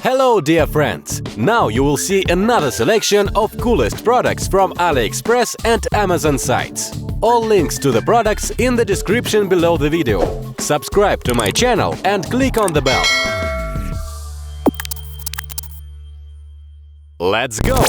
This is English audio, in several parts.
Hello, dear friends! Now you will see another selection of coolest products from Aliexpress and Amazon sites. All links to the products in the description below the video. Subscribe to my channel and click on the bell. Let's go!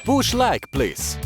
Push like, please.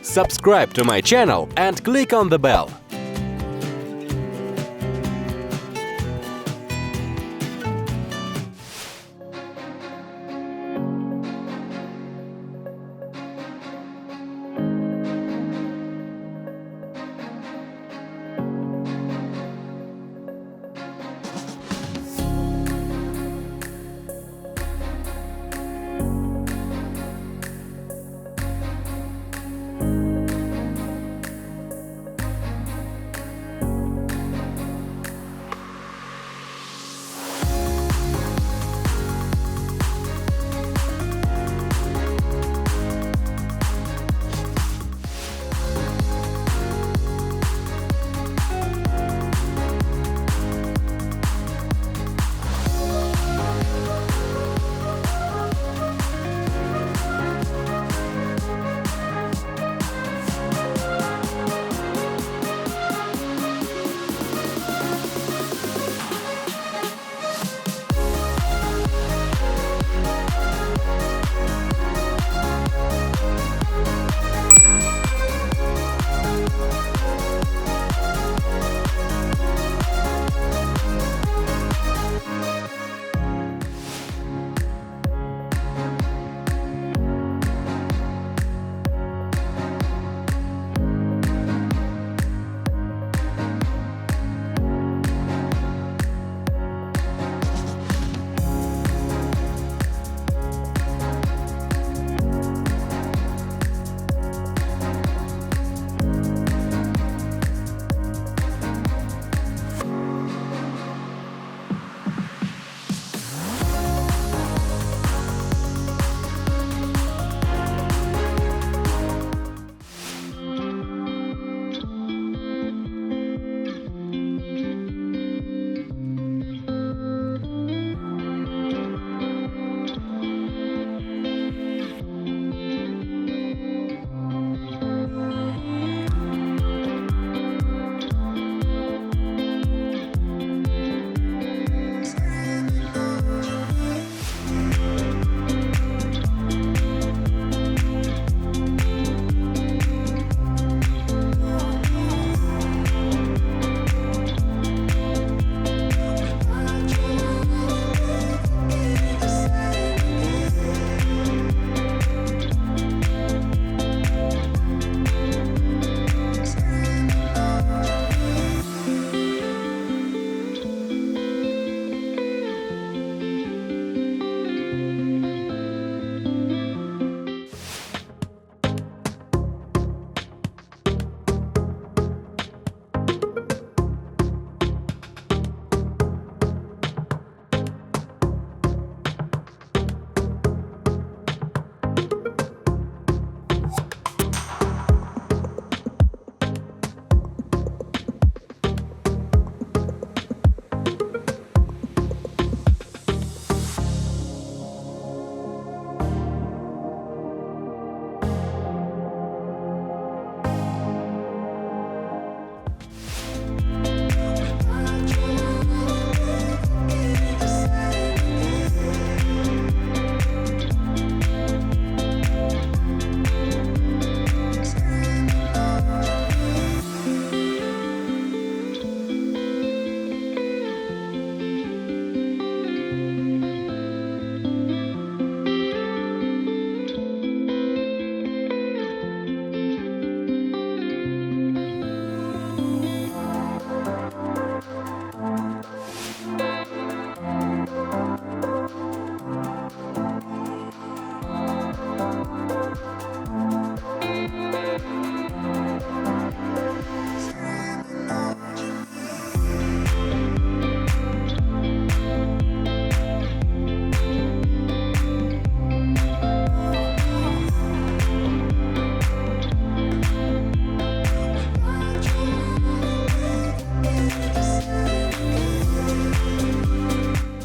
Subscribe to my channel and click on the bell.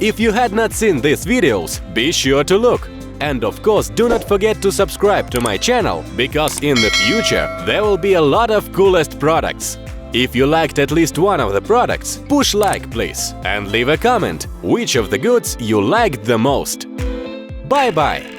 If you had not seen these videos, be sure to look. And of course, do not forget to subscribe to my channel, because in the future there will be a lot of coolest products. If you liked at least one of the products, push like please, and leave a comment which of the goods you liked the most. Bye-bye!